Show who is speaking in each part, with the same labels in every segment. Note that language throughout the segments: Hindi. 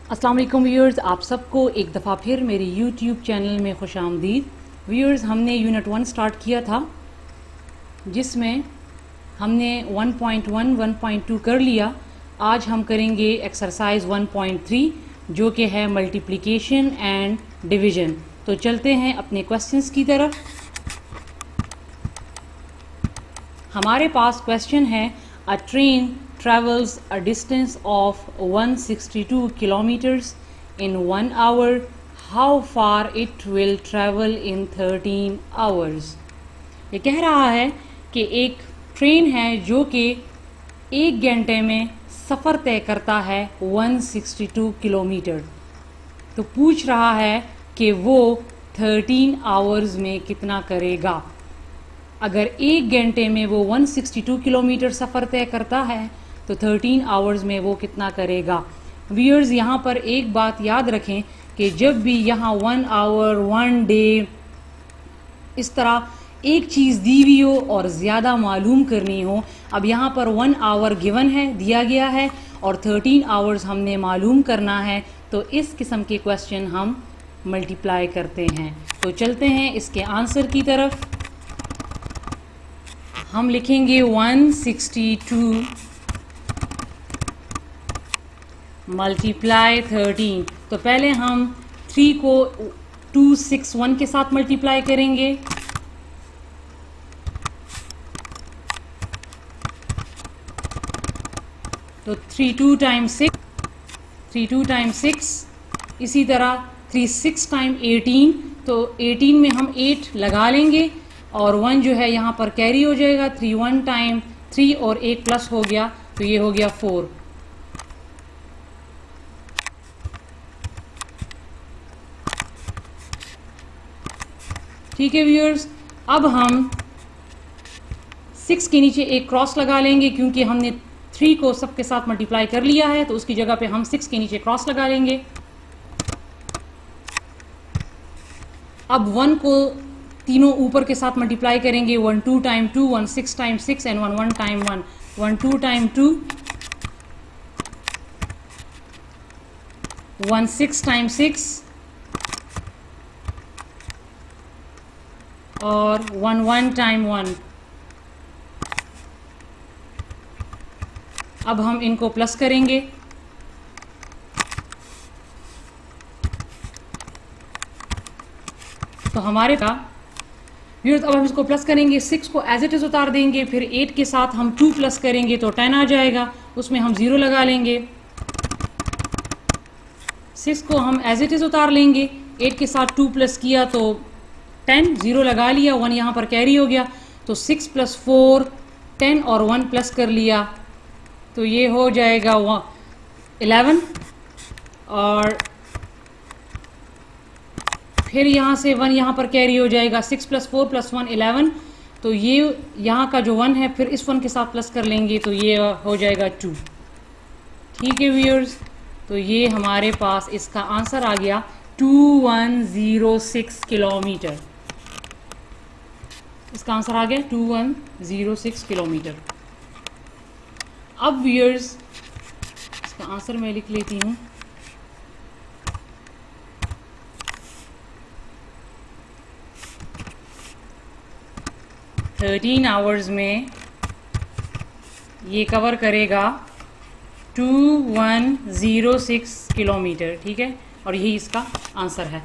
Speaker 1: अस्सलाम वालेकुम व्यूअर्स, आप सबको एक दफ़ा फिर मेरे यूट्यूब चैनल में खुश आमदीद। व्यूअर्स, हमने यूनिट 1 स्टार्ट किया था जिसमें हमने 1.1 1.2 कर लिया। आज हम करेंगे एक्सरसाइज 1.3 जो कि है मल्टीप्लिकेशन एंड डिवीज़न। तो चलते हैं अपने क्वेश्चंस की तरफ। हमारे पास क्वेश्चन है, अ train travels a distance of 162 kilometers in 1 hour. How far it will travel in 13 hours? ये कह रहा है कि एक ट्रेन है जो कि 1 घंटे में सफ़र तय करता है 162 किलोमीटर। तो पूछ रहा है कि वो 13 आवर्स में कितना करेगा। अगर 1 घंटे में वो 162 किलोमीटर सफ़र तय करता है तो 13 आवर्स में वो कितना करेगा। व्यूअर्स, यहाँ पर एक बात याद रखें कि जब भी यहाँ 1 आवर 1 डे इस तरह एक चीज़ दी हुई हो और ज़्यादा मालूम करनी हो, अब यहाँ पर 1 आवर गिवन है, दिया गया है, और 13 आवर्स हमने मालूम करना है, तो इस किस्म के क्वेश्चन हम मल्टीप्लाई करते हैं। तो चलते हैं इसके आंसर की तरफ। हम लिखेंगे 162 मल्टीप्लाई 13। तो पहले हम 3 को 261 के साथ मल्टीप्लाई करेंगे। तो 32 टाइम्स 6, 32 टाइम्स 6, इसी तरह 36 टाइम 18। तो 18 में हम 8 लगा लेंगे और 1 जो है यहाँ पर कैरी हो जाएगा। 31 टाइम 3 और 1 प्लस हो गया, तो ये हो गया 4। ठीक है व्यूअर्स, अब हम 6 के नीचे एक क्रॉस लगा लेंगे क्योंकि हमने 3 को सबके साथ मल्टीप्लाई कर लिया है, तो उसकी जगह पे हम 6 के नीचे क्रॉस लगा लेंगे। अब 1 को तीनों ऊपर के साथ मल्टीप्लाई करेंगे। 1 2 time 2, 1 6 time 6 and 1 1 time 1। 1 2 time 2, 1 6 time 6 और 1 1 टाइम 1। अब हम इनको प्लस करेंगे। तो हमारे पास व्यूअर्स, अब हम इसको प्लस करेंगे, 6 को एज इट इज़ उतार देंगे, फिर 8 के साथ हम 2 प्लस करेंगे तो 10 आ जाएगा, उसमें हम 0 लगा लेंगे। 6 को हम एज इट इज़ उतार लेंगे, 8 के साथ 2 प्लस किया तो 10, 0 लगा लिया, 1 यहाँ पर कैरी हो गया, तो 6 + 4 10 और 1 प्लस कर लिया, तो ये हो जाएगा 11। और फिर यहाँ से 1 यहाँ पर कैरी हो जाएगा, 6 + 4 + 1 11। तो ये यहाँ का जो 1 है फिर इस 1 के साथ प्लस कर लेंगे तो ये हो जाएगा 2। ठीक है व्यूअर्स, तो ये हमारे पास इसका आंसर आ गया 2106 किलोमीटर। इसका आंसर आ गया 2106 किलोमीटर। अब व्यूअर्स, इसका आंसर मैं लिख लेती हूँ। थर्टीन आवर्स में ये कवर करेगा 2106 किलोमीटर। ठीक है, और यही इसका आंसर है।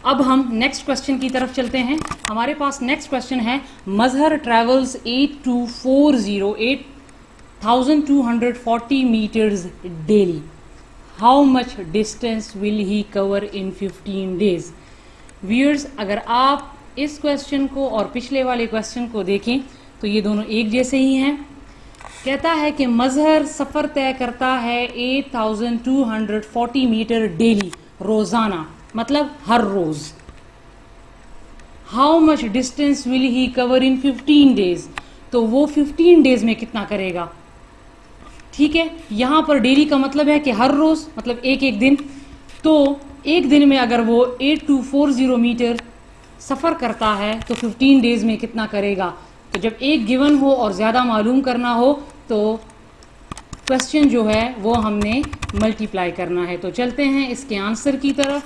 Speaker 1: अब हम नेक्स्ट क्वेश्चन की तरफ चलते हैं। हमारे पास नेक्स्ट क्वेश्चन है, Mazhar travels 8240 metres daily. How much distance will he cover in 15 days. Viewers, अगर आप इस क्वेश्चन को और पिछले वाले क्वेश्चन को देखें तो ये दोनों एक जैसे ही हैं। कहता है कि मजहर सफ़र तय करता है 8240 मीटर डेली, रोज़ाना, मतलब हर रोज़। How much distance will he cover in 15 days, तो वो 15 डेज में कितना करेगा। ठीक है, यहाँ पर डेली का मतलब है कि हर रोज़, मतलब एक एक दिन। तो एक दिन में अगर वो 8240 मीटर सफ़र करता है तो 15 डेज में कितना करेगा। तो जब एक गिवन हो और ज़्यादा मालूम करना हो तो क्वेश्चन जो है वो हमने मल्टीप्लाई करना है। तो चलते हैं इसके आंसर की तरफ।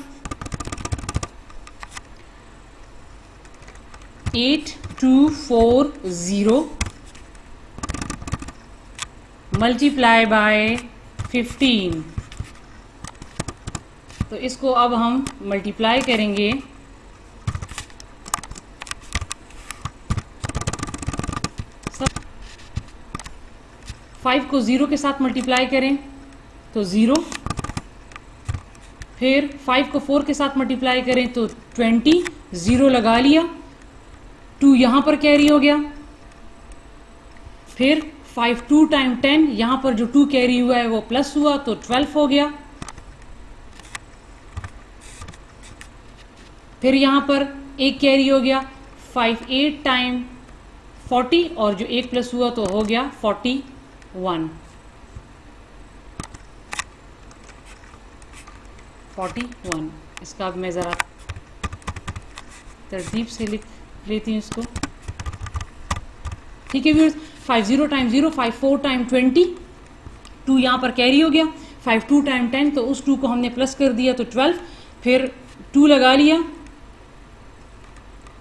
Speaker 1: 8240 मल्टीप्लाई बाय 15। तो इसको अब हम मल्टीप्लाई करेंगे। सब 5 को 0 के साथ मल्टीप्लाई करें तो 0, फिर 5 को 4 के साथ मल्टीप्लाई करें तो 20, 0 लगा लिया, 2 यहां पर कैरी हो गया, फिर 5 2 टाइम 10, यहां पर जो 2 कैरी हुआ है वो प्लस हुआ तो 12 हो गया, फिर यहां पर 1 कैरी हो गया, 5 8 टाइम 40 और जो 1 प्लस हुआ तो हो गया 41। 41। इसका अब मैं ज़रा तरतीब से लिख लेती हूँ इसको। ठीक है व्यूअर्स, 5 0 टाइम 0, 5 4 टाइम 20, 2 यहाँ पर कैरी हो गया, 5 2 टाइम 10 तो उस 2 को हमने प्लस कर दिया तो 12, फिर 2 लगा लिया,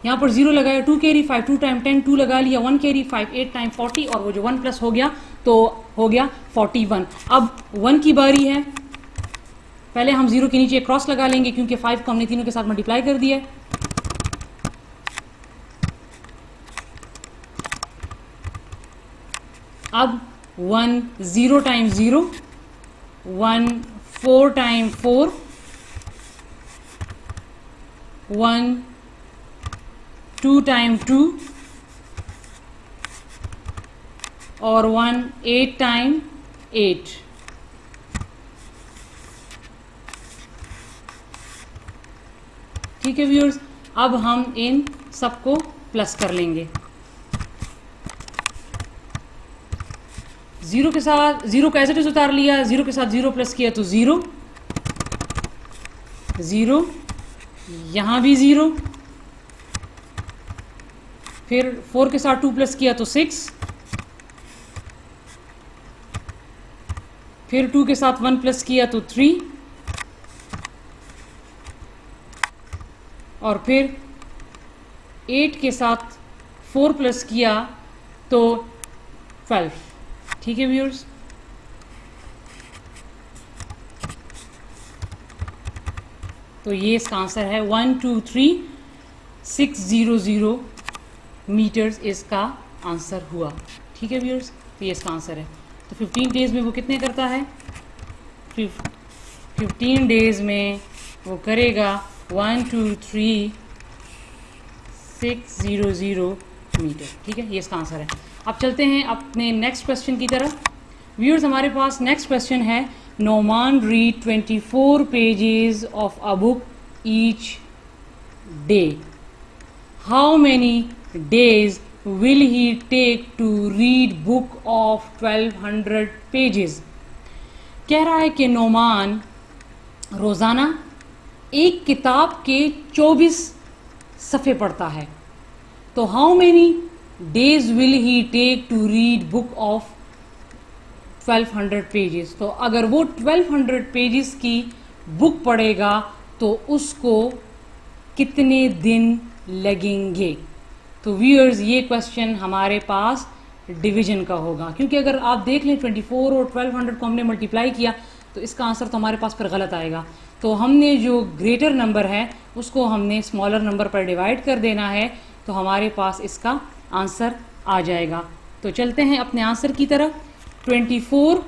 Speaker 1: यहाँ पर 0 लगाया, 2 कैरी, 5 2 टाइम 10, 2 लगा लिया, 1 कैरी, 5 8 टाइम 40 और वो जो 1 प्लस हो गया तो हो गया 41। अब 1 की बारी है। पहले हम 0 के नीचे क्रॉस लगा लेंगे क्योंकि 5 को हमने तीनों के साथ मल्टीप्लाई कर दिया है। अब 1 0 टाइम 0, 1 4 टाइम 4, 1 2 टाइम 2 और 1 8 टाइम 8। ठीक है व्यूअर्स, अब हम इन सबको प्लस कर लेंगे। 0 के साथ 0 को एज इट इज उतार लिया, 0 के साथ 0 प्लस किया तो 0 0, यहां भी 0, फिर 4 के साथ 2 प्लस किया तो 6, फिर 2 के साथ 1 प्लस किया तो 3 और फिर 8 के साथ 4 प्लस किया तो 12। ठीक है व्यूअर्स, तो ये इसका आंसर है 123,600 मीटर्स इसका आंसर हुआ। ठीक है व्यूअर्स, तो ये इसका आंसर है। तो 15 डेज में वो कितने करता है? 15 डेज में वो करेगा 123,600 मीटर। ठीक है, ये इसका आंसर है। अब चलते हैं अपने नेक्स्ट क्वेश्चन की तरफ। व्यूअर्स, हमारे पास नेक्स्ट क्वेश्चन है, Noman read 24 pages of a book each day. How many days will he take to read book of 1200 pages. कह रहा है कि नोमान रोज़ाना एक किताब के 24 सफ़े पढ़ता है। तो how many days will he take to read book of 1200 pages. तो अगर वो 1200 पेजेस की बुक पढ़ेगा तो उसको कितने दिन लगेंगे। तो व्यूअर्स, ये क्वेश्चन हमारे पास डिवीजन का होगा, क्योंकि अगर आप देख लें 24 और 1200 को हमने मल्टीप्लाई किया तो इसका आंसर तो हमारे पास फिर गलत आएगा। तो हमने जो ग्रेटर नंबर है उसको हमने स्मॉलर नंबर पर डिवाइड कर देना है, तो हमारे पास इसका आंसर आ जाएगा। तो चलते हैं अपने आंसर की तरफ। 24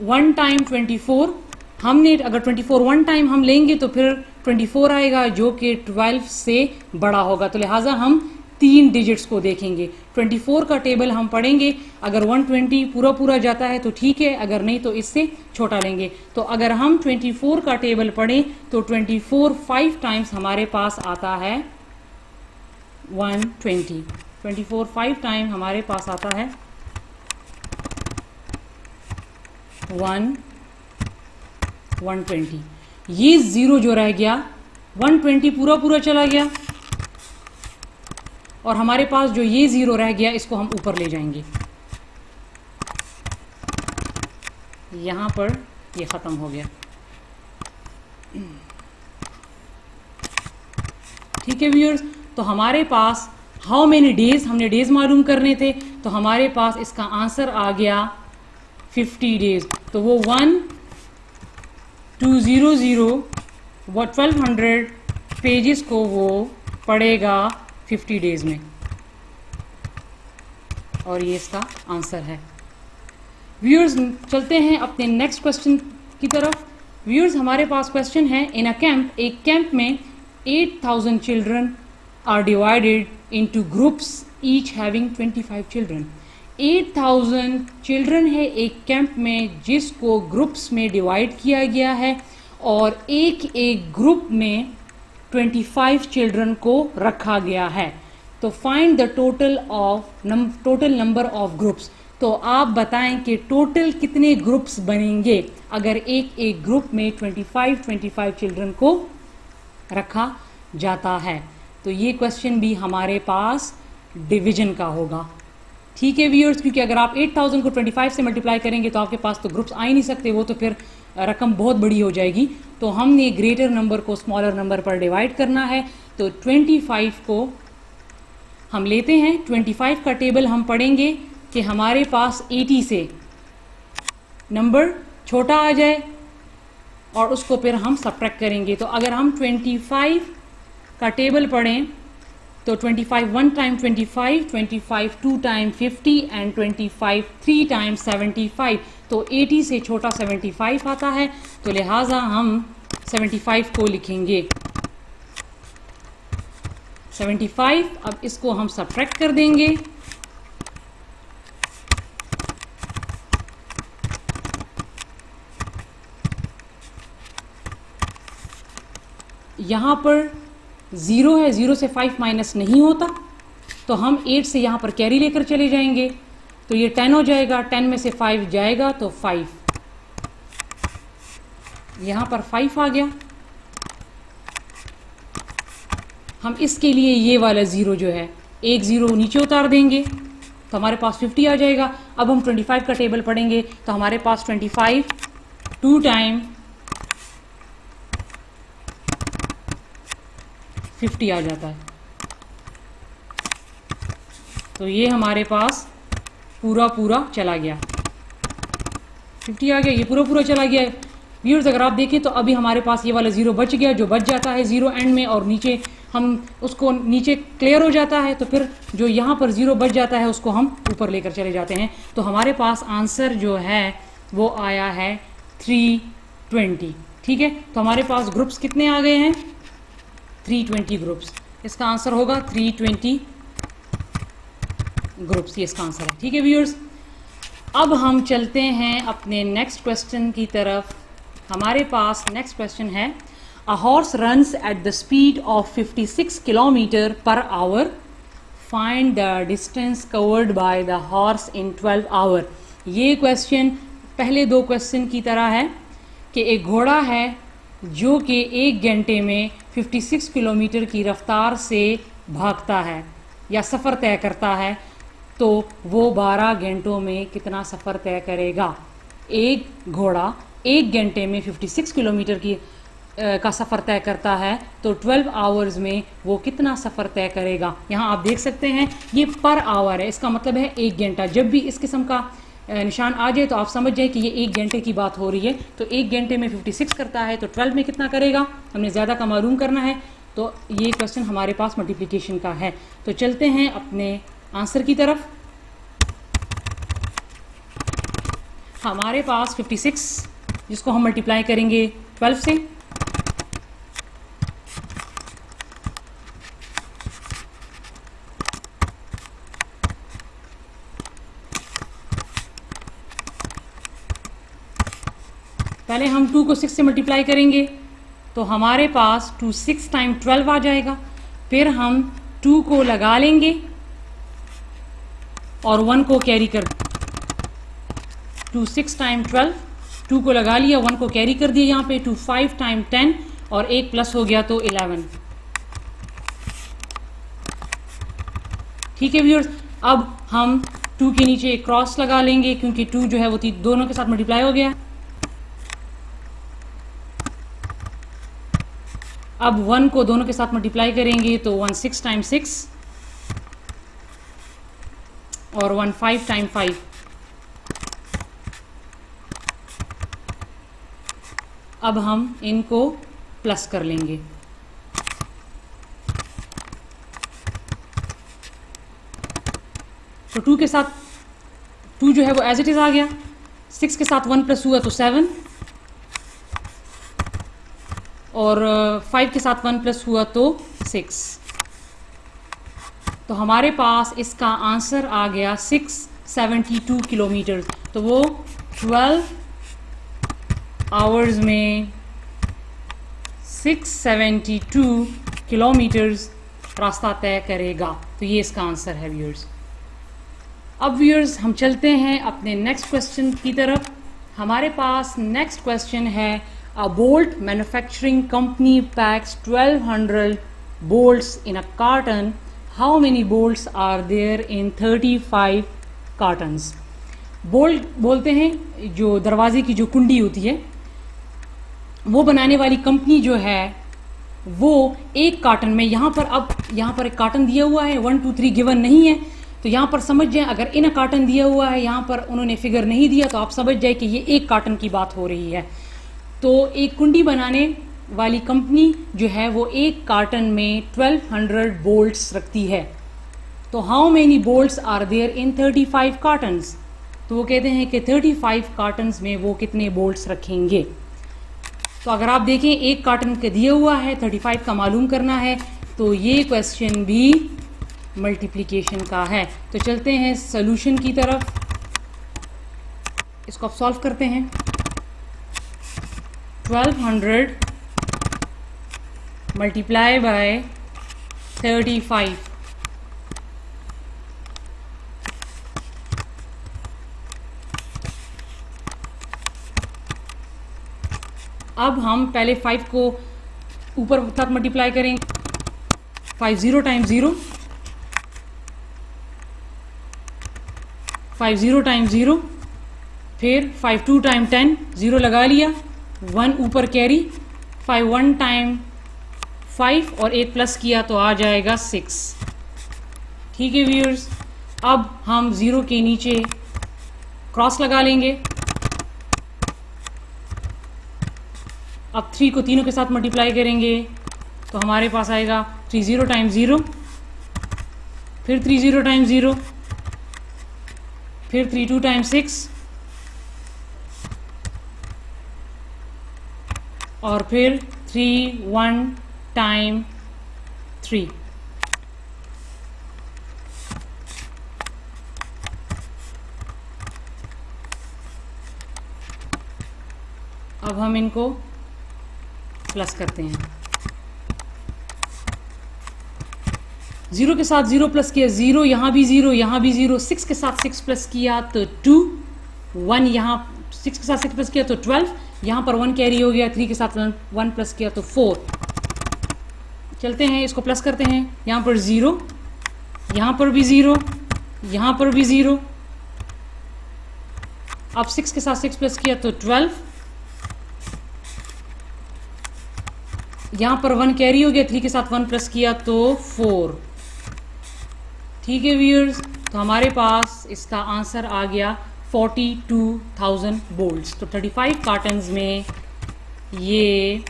Speaker 1: 1 टाइम 24, हमने अगर 24 1 टाइम हम लेंगे तो फिर 24 आएगा जो कि 12 से बड़ा होगा। तो लिहाजा हम 3 डिजिट्स को देखेंगे। 24 का टेबल हम पढ़ेंगे, अगर 120 पूरा पूरा जाता है तो ठीक है, अगर नहीं तो इससे छोटा लेंगे। तो अगर हम 24 का टेबल पढ़ें तो 24 5 टाइम्स हमारे पास आता है 120। 24 5 टाइम हमारे पास आता है 120। ये 0 जो रह गया 120 पूरा पूरा चला गया और हमारे पास जो ये 0 रह गया इसको हम ऊपर ले जाएंगे। यहाँ पर ये ख़त्म हो गया। ठीक है व्यूअर्स, तो हमारे पास हाउ मेनी डेज, हमने डेज मालूम करने थे, तो हमारे पास इसका आंसर आ गया 50 डेज। तो वो 1200 पेजेस को वो पढ़ेगा 50 डेज में, और ये इसका आंसर है। व्यूअर्स चलते हैं अपने नेक्स्ट क्वेश्चन की तरफ। व्यूअर्स हमारे पास क्वेश्चन है, इन अ कैंप, एक कैंप में 8000 children are divided into groups each having 25 children. 8000 children है एक कैंप में जिसको ग्रुप्स में डिवाइड किया गया है, और एक एक ग्रुप में 25 चिल्ड्रन को रखा गया है। तो find the total number of groups. तो आप बताएं कि टोटल कितने ग्रुप्स बनेंगे अगर एक एक ग्रुप में 25 चिल्ड्रन को रखा जाता है। तो ये क्वेश्चन भी हमारे पास डिवीजन का होगा। ठीक है व्यूअर्स, क्योंकि अगर आप 8000 को 25 से मल्टीप्लाई करेंगे तो आपके पास तो ग्रुप्स आ ही नहीं सकते, वो तो फिर रकम बहुत बड़ी हो जाएगी। तो हमने ग्रेटर नंबर को स्मॉलर नंबर पर डिवाइड करना है। तो 25 को हम लेते हैं, 25 का टेबल हम पढ़ेंगे कि हमारे पास 80 से नंबर छोटा आ जाए और उसको फिर हम सब्ट्रैक्ट करेंगे। तो अगर हम 25 का टेबल पढ़ें तो 25 1 टाइम 25, 25 2 टाइम 50 एंड 25 3 टाइम 75। तो 80 से छोटा 75 आता है, तो लिहाजा हम 75 को लिखेंगे 75। अब इसको हम सब्ट्रैक्ट कर देंगे। यहाँ पर 0 है, 0 से 5 माइनस नहीं होता, तो हम 8 से यहाँ पर कैरी लेकर चले जाएंगे, तो ये 10 हो जाएगा। 10 में से 5 जाएगा तो 5, यहाँ पर 5 आ गया। हम इसके लिए ये वाला 0 जो है, एक 0 नीचे उतार देंगे तो हमारे पास 50 आ जाएगा। अब हम 25 का टेबल पढ़ेंगे तो हमारे पास 25 2 टाइम 50 आ जाता है। तो ये हमारे पास पूरा चला गया, 50 आ गया, ये पूरा चला गया। व्यूअर्स अगर आप देखें तो अभी हमारे पास ये वाला 0 बच गया, जो बच जाता है 0 एंड में, और नीचे हम उसको नीचे क्लियर हो जाता है, तो फिर जो यहाँ पर 0 बच जाता है उसको हम ऊपर लेकर चले जाते हैं। तो हमारे पास आंसर जो है वो आया है 320। ठीक है, तो हमारे पास ग्रुप्स कितने आ गए हैं? 320 ग्रुप्स। इसका आंसर होगा 320 ग्रुप्स, ये इसका आंसर है। ठीक है व्यूअर्स, अब हम चलते हैं अपने नेक्स्ट क्वेश्चन की तरफ। हमारे पास नेक्स्ट क्वेश्चन है, a horse runs at the speed of 56 kilometre per hour, find the distance covered by the horse in 12 hour. ये क्वेश्चन पहले दो क्वेश्चन की तरह है कि एक घोड़ा है जो कि 1 घंटे में 56 किलोमीटर की रफ्तार से भागता है या सफ़र तय करता है, तो वो 12 घंटों में कितना सफ़र तय करेगा। एक घोड़ा 1 घंटे में 56 किलोमीटर का सफ़र तय करता है, तो 12 आवर्स में वो कितना सफ़र तय करेगा। यहाँ आप देख सकते हैं ये पर आवर है, इसका मतलब है 1 घंटा। जब भी इस किस्म का निशान आ जाए तो आप समझ जाए कि ये 1 घंटे की बात हो रही है। तो 1 घंटे में 56 करता है, तो 12 में कितना करेगा, हमने ज़्यादा का मालूम करना है। तो ये क्वेश्चन हमारे पास मल्टीप्लिकेशन का है। तो चलते हैं अपने आंसर की तरफ। हमारे पास 56 जिसको हम मल्टीप्लाई करेंगे 12 से, पहले हम 2 को 6 से मल्टीप्लाई करेंगे तो हमारे पास 2 6 टाइम 12 आ जाएगा। फिर हम 2 को लगा लेंगे और 1 को कैरी कर, 2 6 टाइम 12, 2 को लगा लिया, 1 को कैरी कर दिया यहाँ पे, 2 5 टाइम 10 और 1 प्लस हो गया तो 11। ठीक है व्यूअर्स, अब हम 2 के नीचे एक क्रॉस लगा लेंगे क्योंकि 2 जो है वो दोनों के साथ मल्टीप्लाई हो गया। अब 1 को दोनों के साथ मल्टीप्लाई करेंगे तो 1 6 टाइम 6 और 1 5 टाइम 5। अब हम इनको प्लस कर लेंगे। तो 2 के साथ 2 जो है वो एज इट इज आ गया। 6 के साथ 1 प्लस हुआ तो 7 और 5 के साथ 1 प्लस हुआ तो 6। तो हमारे पास इसका आंसर आ गया 672 किलोमीटर। तो वो 12 आवर्स में 672 किलोमीटर्स रास्ता तय करेगा। तो ये इसका आंसर है व्यूअर्स। अब व्यूअर्स हम चलते हैं अपने नेक्स्ट क्वेश्चन की तरफ। हमारे पास नेक्स्ट क्वेश्चन है अ bolt manufacturing company PACS 1200 bolts in a carton. How many bolts are there in 35 cartons? Bolt बोलते हैं जो दरवाजे की जो कुंडी होती है, वो बनाने वाली कंपनी जो है वो एक कार्टन में, यहाँ पर एक कार्टन दिया हुआ है, 1 2 3 गिवन नहीं है, तो यहाँ पर समझ जाएं अगर इन कार्टन दिया हुआ है, यहाँ पर उन्होंने फिगर नहीं दिया तो आप समझ जाए कि ये एक कार्टन की बात हो रही है। तो एक कुंडी बनाने वाली कंपनी जो है वो एक कार्टन में 1200 बोल्ट्स रखती है। तो how many bolts are there in 35 cartons? तो वो कहते हैं कि 35 कार्टन्स में वो कितने बोल्ट्स रखेंगे। तो अगर आप देखें एक कार्टन के दिया हुआ है, 35 का मालूम करना है, तो ये क्वेश्चन भी मल्टीप्लिकेशन का है। तो चलते हैं सॉल्यूशन की तरफ, इसको आप सॉल्व करते हैं। 1200 मल्टीप्लाई बाय 35, अब हम पहले 5 को ऊपर तक मल्टीप्लाई करेंगे। 50 टाइम्स 0, 50 टाइम्स 0, फिर 52 टाइम 10, 0 लगा लिया, 1 ऊपर कैरी, 51 टाइम 5 और एक प्लस किया तो आ जाएगा 6। ठीक है व्यूअर्स, अब हम 0 के नीचे क्रॉस लगा लेंगे। अब 3 को तीनों के साथ मल्टीप्लाई करेंगे तो हमारे पास आएगा 30 टाइम्स 0, फिर 30 टाइम्स 0, फिर 32 टाइम्स 6 और फिर 31 टाइम 3। अब हम इनको प्लस करते हैं। 0 के साथ 0 प्लस किया, 0 यहाँ भी 0, यहाँ भी 0, 6 के साथ 6 प्लस किया तो 2, 1 यहाँ 6 के साथ 6 प्लस किया तो 12, यहाँ पर 1 कैरी हो गया, 3 के साथ 1 प्लस किया तो 4। चलते हैं इसको प्लस करते हैं। यहाँ पर 0, यहाँ पर भी 0, यहाँ पर भी 0, अब 6 के साथ 6 प्लस किया तो 12, यहाँ पर 1 कैरी हो गया, 3 के साथ 1 प्लस किया तो 4। ठीक है व्यूअर्स, तो हमारे पास इसका आंसर आ गया 42,000 बोल्ट्स। तो 35 कार्टन्स में ये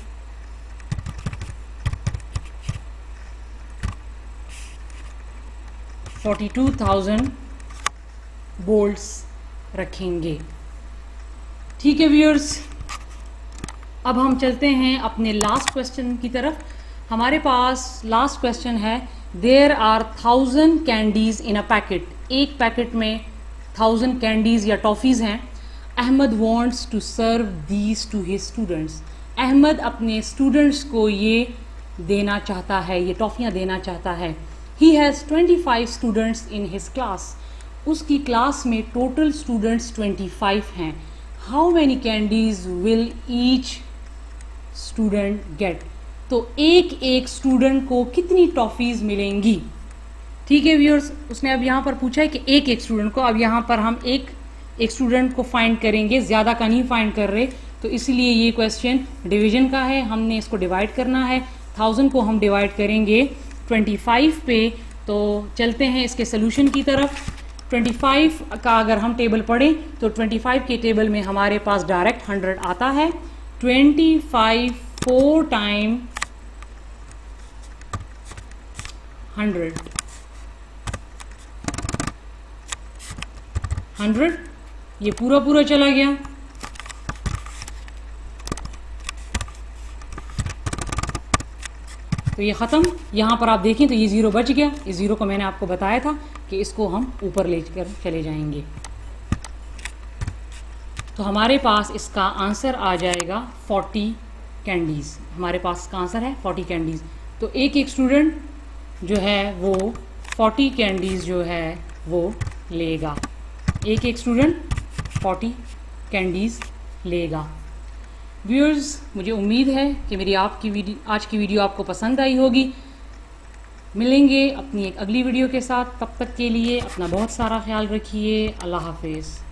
Speaker 1: 42,000 बोल्ट्स रखेंगे। ठीक है व्यूअर्स, अब हम चलते हैं अपने लास्ट क्वेश्चन की तरफ। हमारे पास लास्ट क्वेश्चन है, there are 1000 candies in a packet. एक पैकेट में 1000 कैंडीज या टॉफ़ीज़ हैं। Ahmed wants to serve these to his students. Ahmed अपने स्टूडेंट्स को ये देना चाहता है, ये टॉफ़ियाँ देना चाहता है। He has 25 students in his class. उसकी क्लास में टोटल स्टूडेंट्स 25 हैं। How many candies will each student gate? तो एक एक स्टूडेंट को कितनी टॉफ़ीज़ मिलेंगी? ठीक है व्यूअर्स, उसने अब यहाँ पर पूछा है कि एक स्टूडेंट को, अब यहाँ पर हम एक स्टूडेंट को फाइंड करेंगे, ज़्यादा का नहीं फाइंड कर रहे, तो इसलिए ये क्वेश्चन डिवीजन का है, हमने इसको डिवाइड करना है। 1000 को हम डिवाइड करेंगे 25 पे। तो चलते हैं इसके सोल्यूशन की तरफ। 25 का अगर हम टेबल पढ़ें तो 25 के टेबल में हमारे पास डायरेक्ट 100 आता है। 25 4 टाइम 100 ये पूरा चला गया। तो ये ख़त्म। यहाँ पर आप देखें तो ये ज़ीरो बच गया। इस ज़ीरो को मैंने आपको बताया था कि इसको हम ऊपर लेकर चले जाएंगे। तो हमारे पास इसका आंसर आ जाएगा 40 कैंडीज़। हमारे पास इसका आंसर है 40 कैंडीज़। तो एक स्टूडेंट जो है वो 40 कैंडीज़ जो है वो लेगा। एक स्टूडेंट 40 कैंडीज़ लेगा। व्यूअर्स, मुझे उम्मीद है कि मेरी आज की वीडियो आपको पसंद आई होगी। मिलेंगे अपनी एक अगली वीडियो के साथ। तब तक के लिए अपना बहुत सारा ख्याल रखिए। अल्लाह हाफिज़।